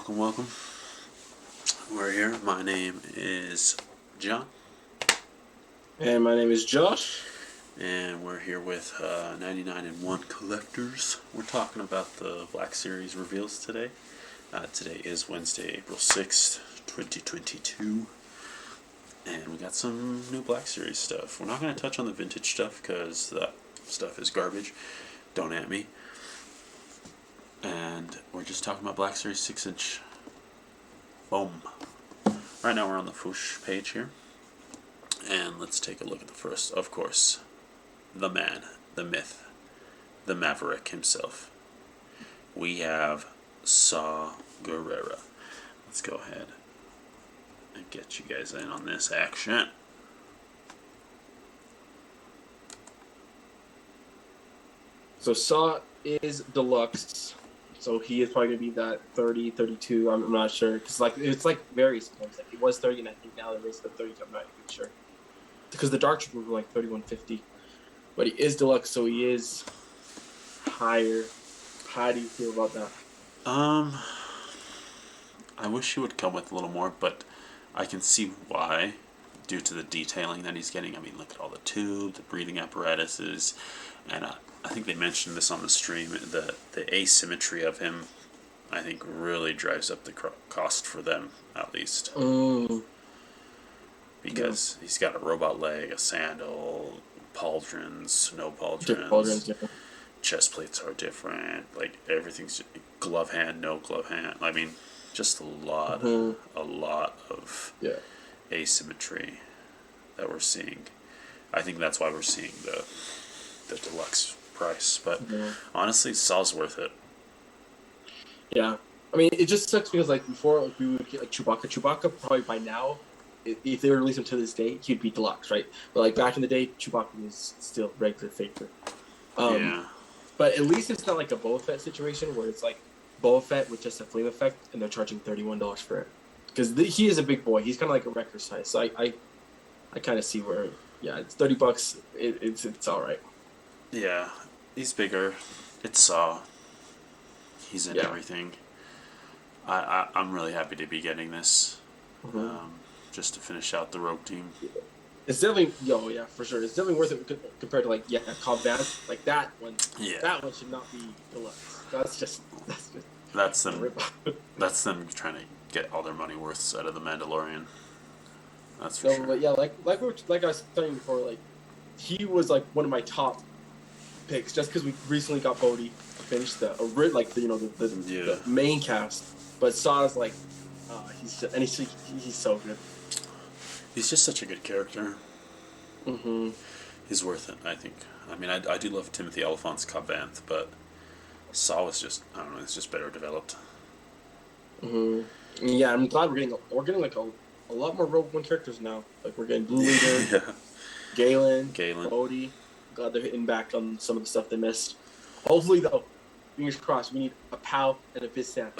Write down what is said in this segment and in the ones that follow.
Welcome, welcome. We're here. My name is John, And my name is Josh. and we're here with 99 and 1 collectors. We're talking about the Black Series reveals today. Today is Wednesday, April 6th, 2022. And we got some new Black Series stuff. We're not going to touch on the vintage stuff because that stuff is garbage. Don't at me. And we're just talking about Black Series 6-inch. Boom. Right now we're on the Foosh page here. And let's take a look at the first. Of course, the man, the myth, the maverick himself. We have Saw Gerrera. Let's go ahead and get you guys in on this action. So Saw is deluxe. So he is probably going to be that 30, 32. I'm not sure. Because it's varies. Like it was 30, and I think now they raised it to 30. I'm not even sure. Because the Dark Trooper were like 31.50. But he is deluxe, so he is higher. How do you feel about that? I wish he would come with a little more, but I can see why, due to the detailing that he's getting. I mean, look at all the tube, the breathing apparatuses, and I think they mentioned this on the stream. The asymmetry of him, I think, really drives up the cost for them, at least. Because he's got a robot leg, a sandal, pauldrons, no pauldrons. Chest plates are different. Like everything's glove hand, no glove hand. I mean, just a lot of asymmetry that we're seeing. I think that's why we're seeing the deluxe price. But honestly, Saw's worth it. Yeah, I mean, it just sucks because before we would get Chewbacca. Chewbacca probably by now, if they were to release him to this day, he'd be deluxe, right? But back in the day, Chewbacca was still regular faker. But at least it's not like a Boba Fett situation where it's like Boba Fett with just a flame effect and they're charging $31 for it. Because he is a big boy. He's kind of like a wrecker size. So I kind of see where, it's $30. It's all right. Yeah, he's bigger. It's Saw. He's in everything. I'm really happy to be getting this. Just to finish out the Rogue team. It's definitely, for sure. It's definitely worth it compared to Cobb Van. Like that one. Yeah. That one should not be deluxe. That's them. That's them trying to get all their money worth out of the Mandalorian. That's for sure. But like I was saying before, he was one of my top picks just because we recently got Bodhi finished the main cast. But Saw's he's so good. He's just such a good character. He's worth it, I think. I mean, I do love Timothy Olyphant's Cobb Vanth, but Saw was just, I don't know, it's just better developed. Yeah, I'm glad we're getting a lot more Rogue One characters now. We're getting Blue Leader, Galen, Bodhi. Glad they're hitting back on some of the stuff they missed. Hopefully, though, fingers crossed, we need a POW and a Vizsla.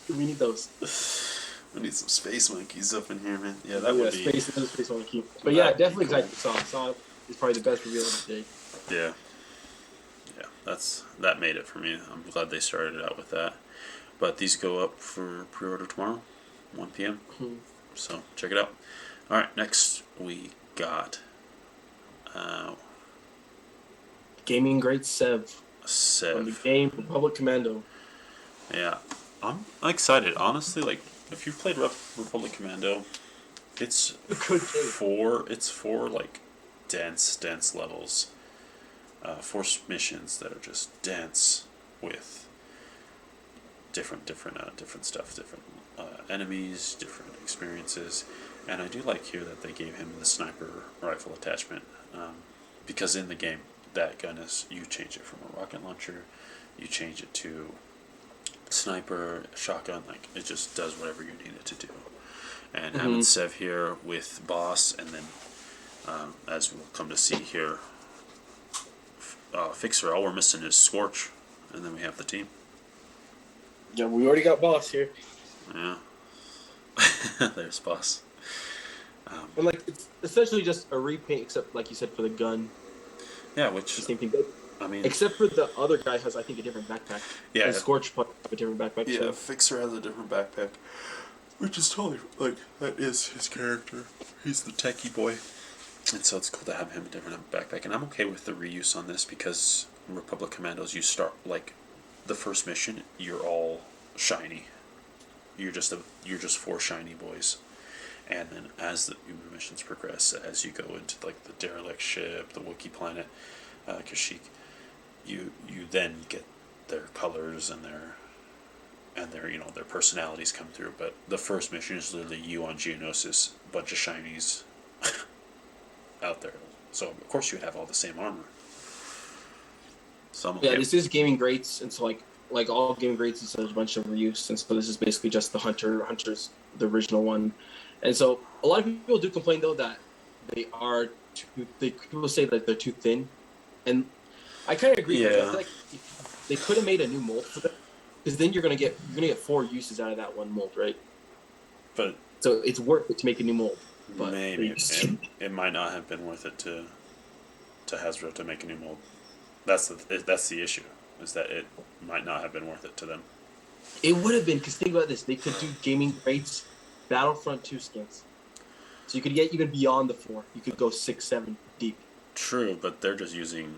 We need those. We need some space monkeys up in here, man. Yeah, that would be... Space monkey. But yeah, definitely excited for Saw. Saw is probably the best reveal of the day. Yeah. Yeah, that made it for me. I'm glad they started out with that. But these go up for pre-order tomorrow, 1 p.m. So, check it out. Alright, next we got... Gaming Great Sev. From the game Republic Commando. Yeah. I'm excited. Honestly, if you've played Republic Commando, it's four dense levels. 4 missions that are just dense with different stuff, different enemies, different experiences. And I do like here that they gave him the sniper rifle attachment, because in the game, that gun you change it from a rocket launcher, you change it to sniper, shotgun, it just does whatever you need it to do. And having Sev here with Boss, and then as we'll come to see here, Fixer, all we're missing is Scorch, and then we have the team. Yeah, we already got Boss here. Yeah. There's Boss. And it's essentially just a repaint, except like you said for the gun. Yeah, which the same thing. I mean, Except for the other guy has, I think, a different backpack. yeah, And Scorch probably have a different backpack yeah. too. Fixer has a different backpack, which is totally like that is his character. He's the techie boy, and so it's cool to have him a different backpack. And I'm okay with the reuse on this because in Republic Commandos, you start like the first mission, you're all shiny. You're just four shiny boys, and then as the missions progress, as you go into like the derelict ship, the Wookiee planet, Kashyyyk, you then get their colors and their their personalities come through. But the first mission is literally you on Geonosis, bunch of shinies out there. So of course you would have all the same armor. So I'm okay. Yeah, this is gaming greats, and so like all gaming greats, is a bunch of reuse, and so this is basically just the Hunter's the original one, and so a lot of people do complain though that they are people say that they're too thin, and I kind of agree. Yeah. I feel like if they could have made a new mold for them, because then you're gonna get 4 uses out of that one mold, right? But so it's worth it to make a new mold. But maybe it might not have been worth it to Hasbro to make a new mold. That's the issue, is that it might not have been worth it to them. It would have been, because think about this: they could do gaming greats, Battlefront 2 skins, so you could get even beyond the 4. You could go 6, 7 deep. True, but they're just using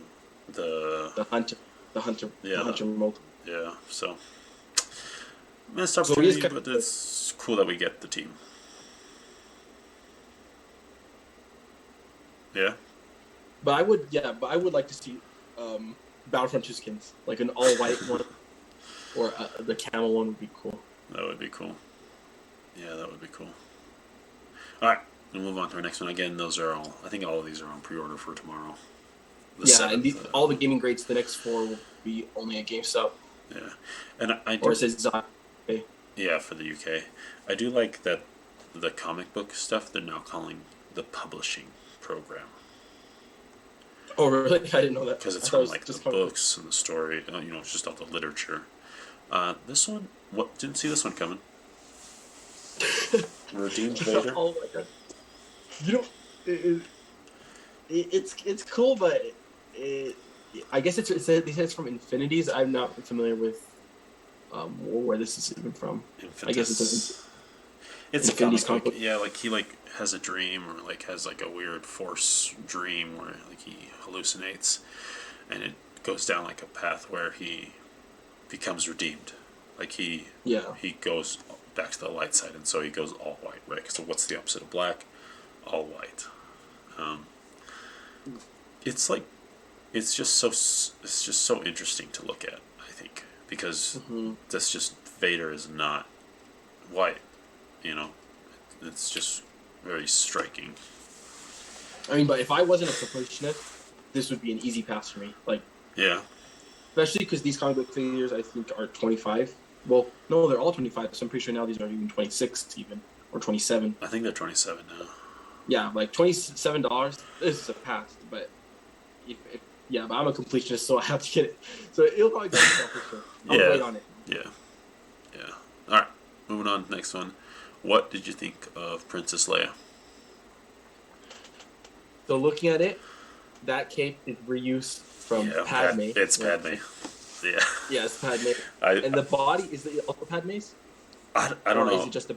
the hunter mold. Yeah, so missed opportunity, but it's cool that we get the team. Yeah. But I would like to see Battlefront 2 skins, like an all white one, or the camel one would be cool. That would be cool. Yeah, that would be cool. All right, we'll move on to our next one. Again, I think all of these are on pre-order for tomorrow. And all the gaming greats, the next 4 will be only at GameStop. Yeah, and I do, or it says okay. Yeah, for the UK. I do like that the comic book stuff they're now calling the publishing program. Oh, really? I didn't know that. Because it's from like the books and the story, it's just all the literature. This one, didn't see this one coming. Redeemed Vader. Oh my god! It's cool, but I guess they said it's from Infinities. I'm not familiar with where this is even from. Infinities. I guess it's a comic book. Yeah, like he has a dream, or has a weird force dream where he hallucinates, and it goes down a path where he becomes redeemed. He goes back to the light side, and so he goes all white, right? So what's the opposite of black? All white. It's just so interesting to look at, I think, because that's just Vader is not white. It's just very striking. I mean, but if I wasn't a completionist, this would be an easy pass for me. Yeah. Especially because these comic book figures, I think, are 25. Well, no, they're all 25, so I'm pretty sure now these are even 26 even, or 27. I think they're 27 now. Yeah, $27. This is a pass, but but I'm a completionist, so I have to get it. So it'll probably go for sure. I'll wait on it. Yeah. All right, moving on. Next one. What did you think of Princess Leia? So looking at it, that cape is reused from Padme. It's Padme. Yeah. Yeah, it's Padme. And the body, is it also Padme's? I don't know. Or is it just the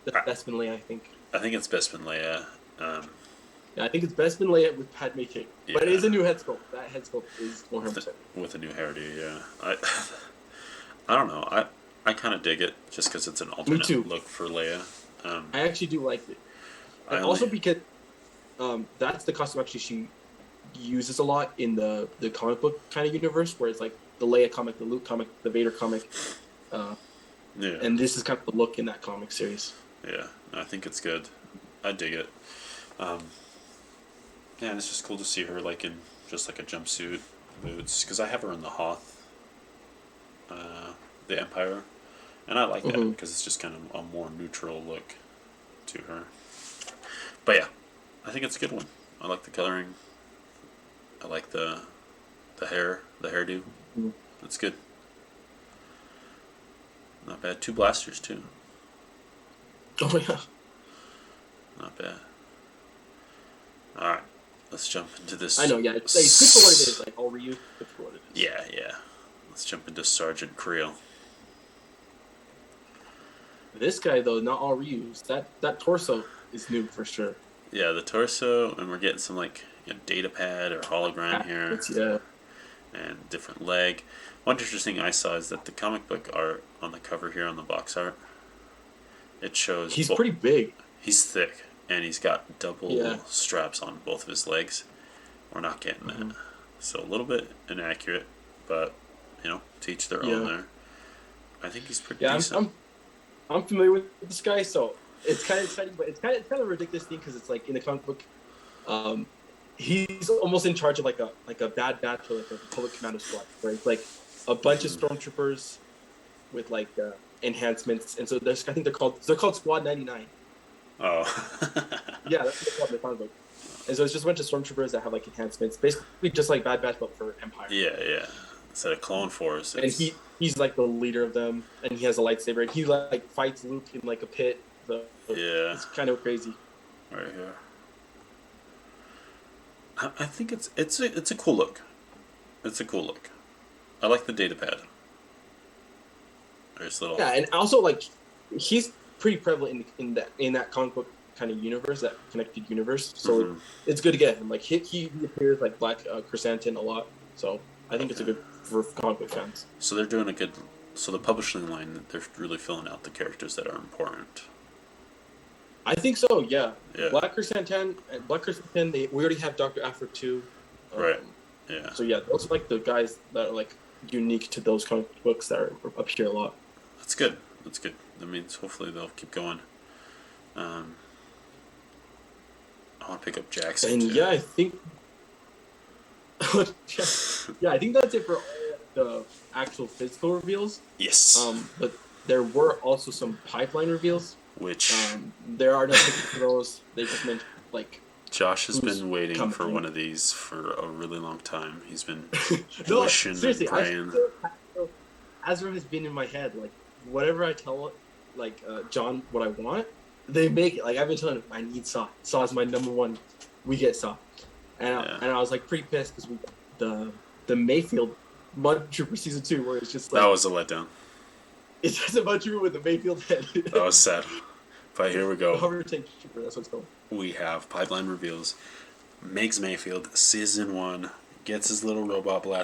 Bespin Leia, I think? I think it's Bespin Leia. I think it's Bespin Leia with Padme cape. Yeah. But it is a new head sculpt. That head sculpt is 100%. With a new hairdo, yeah. I don't know. I kind of dig it just because it's an alternate look for Leia. I actually do like it. And also because that's the costume actually she uses a lot in the comic book kind of universe, where it's the Leia comic, the Luke comic, the Vader comic. And this is kind of the look in that comic series. Yeah, I think it's good. I dig it. And it's just cool to see her in just a jumpsuit, boots, because I have her in the Hoth, the Empire, and I like that because it's just kind of a more neutral look to her. But yeah, I think it's a good one. I like the coloring. I like the hair, the hairdo. It's good. Not bad. 2 blasters too. Oh yeah. Not bad. All right, let's jump into this. I know. Yeah, it's good for what it is. All reused. Good for jump into Sergeant Creel. This guy though, not all reused. That torso is new for sure. Yeah, the torso, and we're getting some like data pad or hologram here, Yeah. and different leg. One interesting I saw is that the comic book art on the cover here on the box art, it shows he's pretty big. He's thick, and he's got double straps on both of his legs. We're not getting that, so a little bit inaccurate, but to each their own there. I think he's pretty decent. I'm familiar with this guy, so it's kind of exciting, but it's kind of a ridiculous thing because it's like in the comic book, he's almost in charge of like a bad batch or like a public commando squad, where it's like a bunch of stormtroopers with like enhancements, and so I think they're called Squad 99. Oh. Yeah, that's what they're called in the comic book. And so it's just a bunch of stormtroopers that have like enhancements, basically just like Bad Batch but for Empire. Yeah. Instead of Clone Force. And he's like the leader of them, and he has a lightsaber, and he like fights Luke in like a pit. So it's kind of crazy. Right here. I think it's a cool look. It's a cool look. I like the data pad. There's little. Yeah, and also like he's pretty prevalent in that comic book kind of universe, that connected universe. So it's good to get him. Like he appears like Black Chrysanthemum a lot. So I think it's a good for comic book fans. So they're doing a good. So the publishing line, they're really filling out the characters that are important. I think so. Yeah. Black Chrysanthemum, we already have Dr. Aphra too. Right. Yeah. So yeah, those are like the guys that are like unique to those comic books that are up here a lot. That's good. That means hopefully they'll keep going. I want to pick up Jackson. And too. I think. I think that's it for all the actual physical reveals. Yes. But there were also some pipeline reveals. Which there are no pictures for those. They just meant like. Josh has been waiting for one of these for a really long time. He's been wishing and praying. Hasbro has been in my head. Like whatever I tell, John, what I want, they make it. Like I've been telling him, I need Saw. Saw is my number one. We get Saw, and I was like pretty pissed because we the Mayfield Mud Trooper season 2, where it's just like that was a letdown. It's just a Mud Trooper with a Mayfield head. That was sad. But here we go. Hover tank trooper. That's what's called. We have pipeline reveals. Meigs Mayfield, season 1, gets his little robot blast.